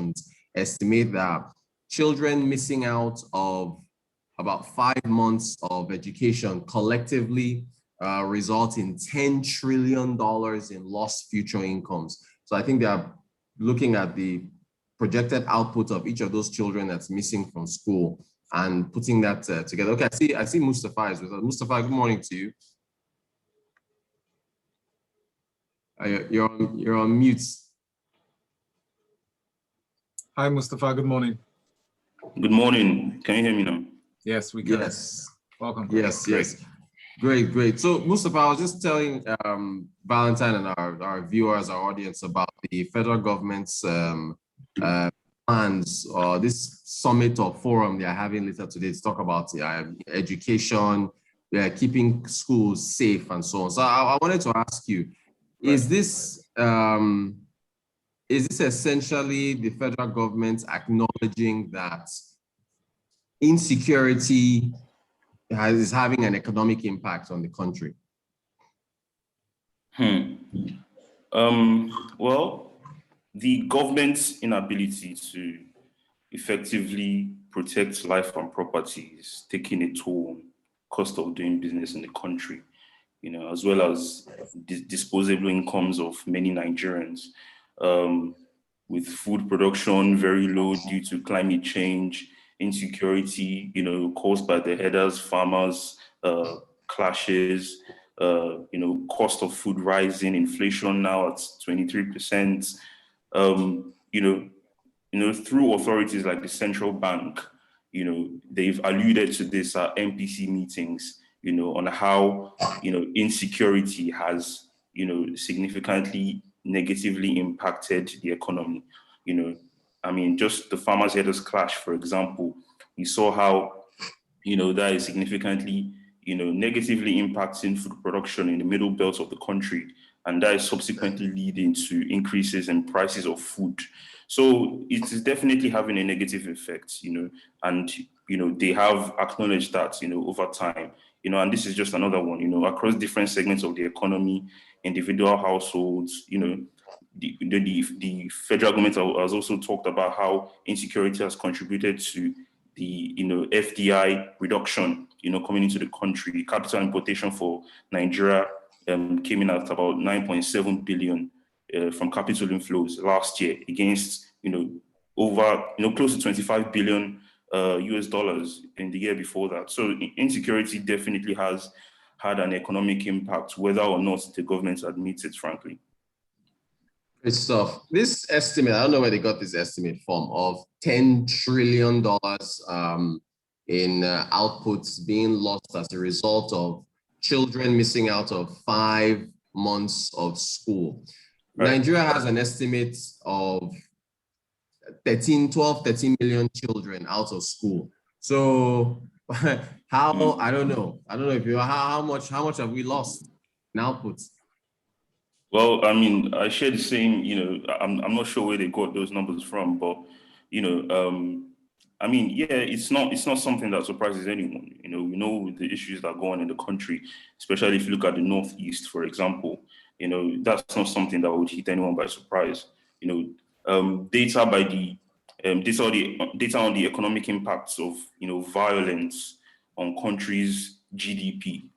organizations estimate that children missing out of about 5 months of education collectively result in $10 trillion in lost future incomes. So I think they are looking at the projected output of each of those children that's missing from school and putting that together. Okay, I see Mustapha is with us. Mustapha, good morning to you. You're on mute. Hi, Mustapha. Good morning. Good morning. Can you hear me now? Yes, we can. Yes. Welcome. Yes, yes. Great. So, Mustapha, I was just telling Valentine and our viewers, our audience, about the federal government's plans, or this summit or forum they are having later today to talk about education, keeping schools safe, and so on. So, I wanted to ask you, is this essentially the federal government acknowledging that insecurity is having an economic impact on the country? Well, the government's inability to effectively protect life and property is taking a toll on cost of doing business in the country, as well as disposable incomes of many Nigerians, with food production very low due to climate change, insecurity, caused by the herders, farmers, clashes, cost of food rising, inflation now at 23%, through authorities like the central bank, they've alluded to this at MPC meetings, on how, insecurity has, significantly negatively impacted the economy. Just the farmers herders clash, for example, we saw how, that is significantly, negatively impacting food production in the middle belt of the country. And that is subsequently leading to increases in prices of food. So it is definitely having a negative effect, and, they have acknowledged that, over time, and this is just another one, across different segments of the economy, individual households, the federal government has also talked about how insecurity has contributed to the, FDI reduction, coming into the country. Capital importation for Nigeria came in at about 9.7 billion from capital inflows last year against, over, close to 25 billion US dollars in the year before that. So insecurity definitely has had an economic impact, whether or not the government admits it, frankly. Great stuff. This estimate, I don't know where they got this estimate from, of $10 trillion in outputs being lost as a result of children missing out of 5 months of school. Right. Nigeria has an estimate of 13 million children out of school. So how, I don't know if you, how much have we lost in outputs? Well, I share the same, I'm not sure where they got those numbers from, but, it's not something that surprises anyone. We know the issues that go on in the country, especially if you look at the Northeast, for example, that's not something that would hit anyone by surprise. Data on the economic impacts of, violence on countries' GDP,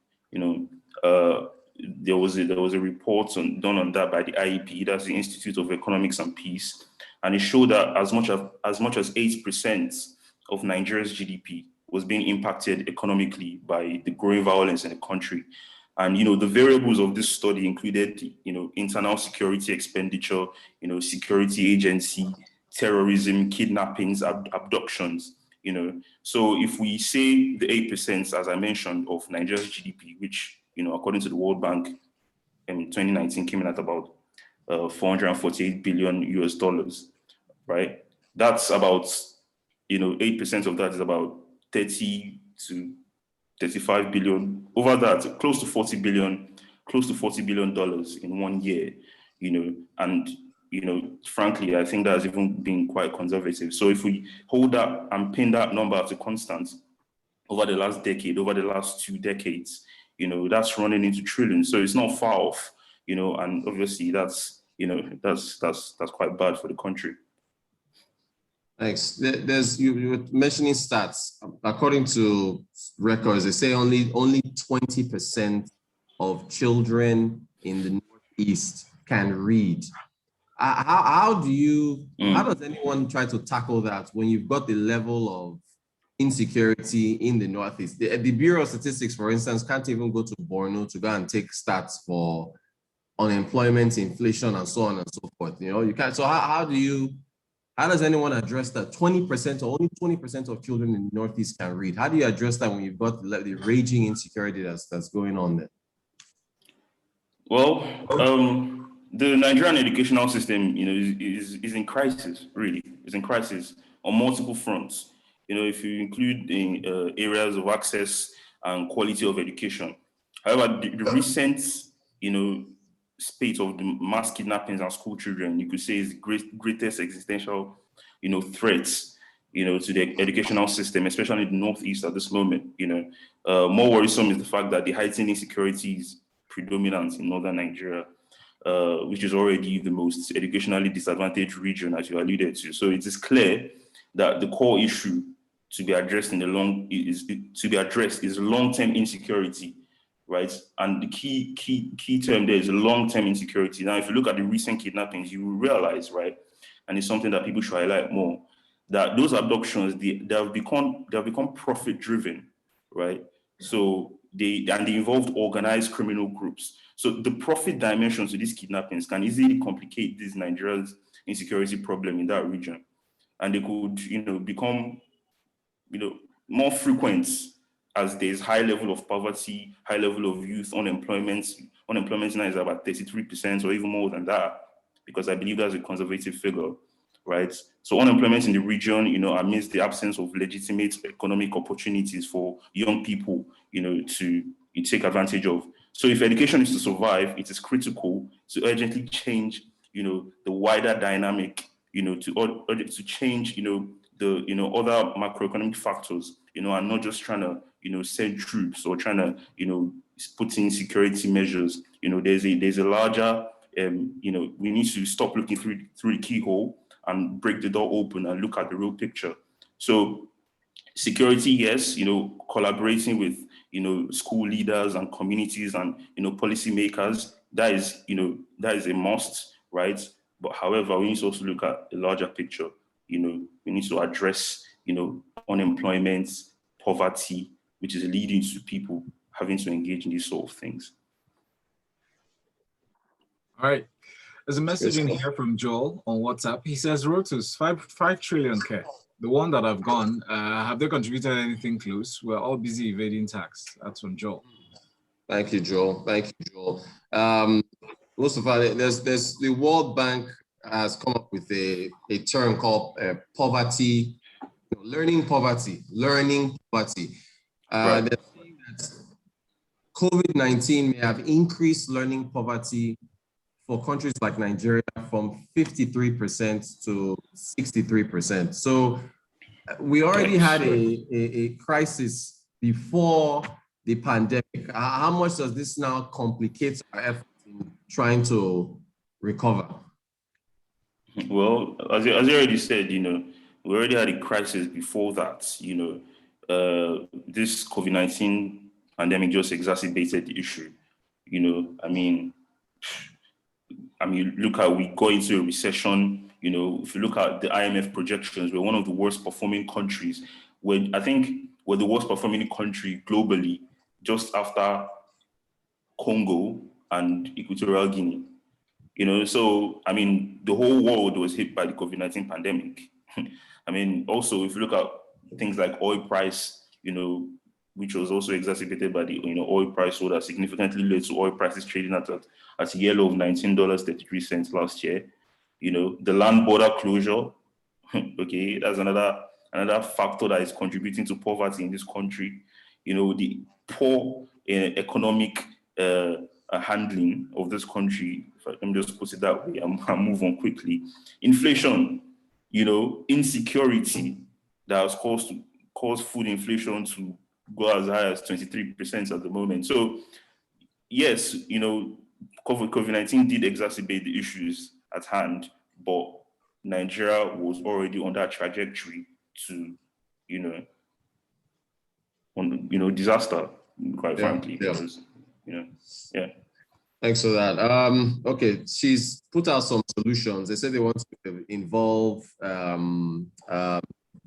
there was a report done on that by the IEP, that's the Institute of Economics and Peace, and it showed that as much as 8% of Nigeria's GDP was being impacted economically by the growing violence in the country. And the variables of this study included internal security expenditure, security agency, terrorism, kidnappings, abductions. So if we say the 8%, as I mentioned, of Nigeria's GDP, which according to the World Bank, in 2019 came in at about 448 billion US dollars, right? That's about, 8% of that is about 30 to 35 billion. Over that, close to $40 billion in 1 year, and, frankly, I think that's even been quite conservative. So if we hold that and pin that number to constant over the last decade, over the last 2 decades, that's running into trillions. So it's not far off, and obviously that's quite bad for the country. Thanks. There's you were mentioning stats. According to records, they say only 20% of children in the Northeast can read. How does anyone try to tackle that when you've got the level of insecurity in the Northeast? The Bureau of Statistics, for instance, can't even go to Borno to go and take stats for unemployment, inflation, and so on and so forth. You know, you can't. So how does anyone address that? 20% or only 20% of children in the Northeast can read. How do you address that when you've got the raging insecurity that's going on there? Well, the Nigerian educational system, you know, is in crisis. Really, is in crisis on multiple fronts. You know, if you include in areas of access and quality of education. However, the recent, you know, spate of the mass kidnappings and school children, you could say, is the greatest existential, you know, threats, you know, to the educational system, especially in the Northeast at this moment. You know, more worrisome is the fact that the heightened insecurity is predominant in northern Nigeria, which is already the most educationally disadvantaged region, as you alluded to. So it is clear that the core issue to be addressed is long-term insecurity, right? And the key term there is long-term insecurity. Now, if you look at the recent kidnappings, you will realize, right, and it's something that people should highlight more, that those abductions they have become profit-driven, right? So they involved organized criminal groups. So the profit dimension to these kidnappings can easily complicate this Nigeria's insecurity problem in that region, and they could, you know, become, you know, more frequent as there's high level of poverty, high level of youth unemployment. Unemployment now is about 33% or even more than that, because I believe that's a conservative figure, right? So unemployment in the region, you know, amidst the absence of legitimate economic opportunities for young people, you know, to take advantage of. So if education is to survive, it is critical to urgently change, you know, the wider dynamic, you know, to change, you know, the, you know, other macroeconomic factors, you know, and not just trying to, you know, send troops or trying to, you know, put in security measures. You know, there's a larger, you know, we need to stop looking through the keyhole and break the door open and look at the real picture. So security, yes, you know, collaborating with, you know, school leaders and communities and, you know, policymakers, that is, you know, that is a must, right? But however, we need to also look at the larger picture. You know, we need to address, you know, unemployment, poverty, which is leading to people having to engage in these sort of things. All right. There's a message in here from Joel on WhatsApp. He says, Rotus, 5 trillion K. The one that have gone, have they contributed anything close? We're all busy evading tax. That's from Joel. Thank you, Joel. Thank you, Joel. Mustapha, there's the World Bank has come up with a term called poverty, learning poverty. Right. They're saying that COVID-19 may have increased learning poverty for countries like Nigeria from 53% to 63%. So we already had a crisis before the pandemic. How much does this now complicate our efforts in trying to recover? Well, as you already said, you know, we already had a crisis before that. You know, this COVID-19 pandemic just exacerbated the issue. You know, I mean, look at, we go into a recession. You know, if you look at the IMF projections, we're one of the worst performing countries. I think we're the worst performing country globally, just after Congo and Equatorial Guinea. You know, so, I mean, the whole world was hit by the COVID-19 pandemic. I mean, also, if you look at things like oil price, you know, which was also exacerbated by the, you know, oil price war that significantly led to oil prices trading at a yellow of $19.33 last year. You know, the land border closure, okay, that's another factor that is contributing to poverty in this country. You know, the poor economic handling of this country, let me just put it that way, and move on quickly. Inflation, you know, insecurity that has caused food inflation to go as high as 23% at the moment. So yes, you know, COVID-19 did exacerbate the issues at hand, but Nigeria was already on that trajectory to, disaster, quite frankly, because, yeah. Thanks for that. Okay, she's put out some solutions. They said they want to involve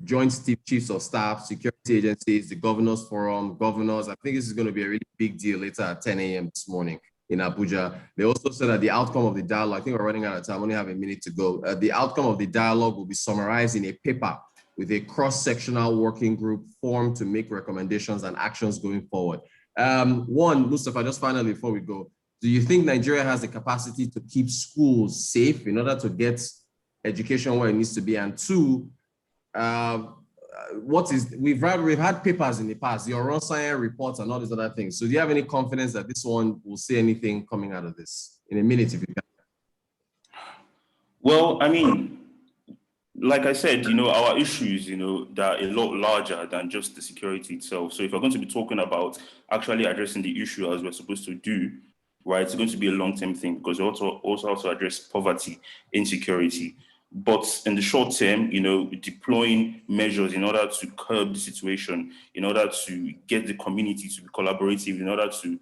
joint chiefs of staff, security agencies, the governors forum, governors. I think this is going to be a really big deal later at 10 a.m. this morning in Abuja. They also said that the outcome of the dialogue, I think we're running out of time, only have a minute to go. The outcome of the dialogue will be summarized in a paper with a cross-sectional working group formed to make recommendations and actions going forward. One, Mustapha, just finally before we go, do you think Nigeria has the capacity to keep schools safe in order to get education where it needs to be? And two, we've had papers in the past, the Oron Science reports and all these other things. So do you have any confidence that this one will see anything coming out of this? In a minute, if you can. Well, I mean, like I said, our issues, they're a lot larger than just the security itself. So if we're going to be talking about actually addressing the issue as we're supposed to do, right, it's going to be a long-term thing because we also have to address poverty, insecurity. But in the short term, deploying measures in order to curb the situation, in order to get the community to be collaborative, in order to,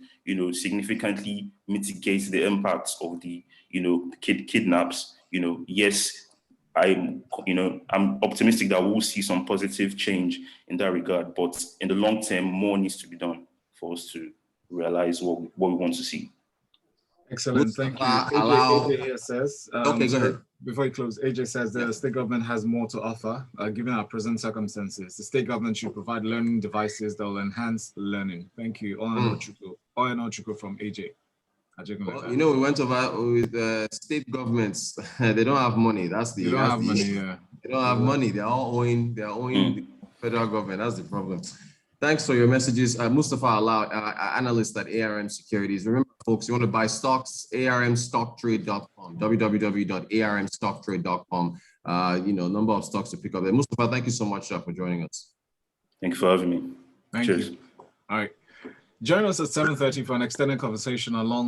significantly mitigate the impacts of the, kidnaps, yes, I'm optimistic that we'll see some positive change in that regard. But in the long term, more needs to be done for us to realize what we want to see. Excellent, thank you. AJ here says, okay, go ahead. Before you close, AJ says the state government has more to offer, given our present circumstances. The state government should provide learning devices that will enhance learning. Thank you. Oyenochuku from AJ. Well, we went over with state governments. They don't have money. That's the. They don't have money. Yeah. They don't have money. They're all owing. They're owing the federal government. That's the problem. Thanks for your messages. Mustapha Alao, analyst at ARM Securities. Remember, folks, you want to buy stocks, armstocktrade.com, www.armstocktrade.com. Number of stocks to pick up there. Mustapha, thank you so much for joining us. Thank you for having me. Thank you. All right. Join us at 7:30 for an extended conversation along with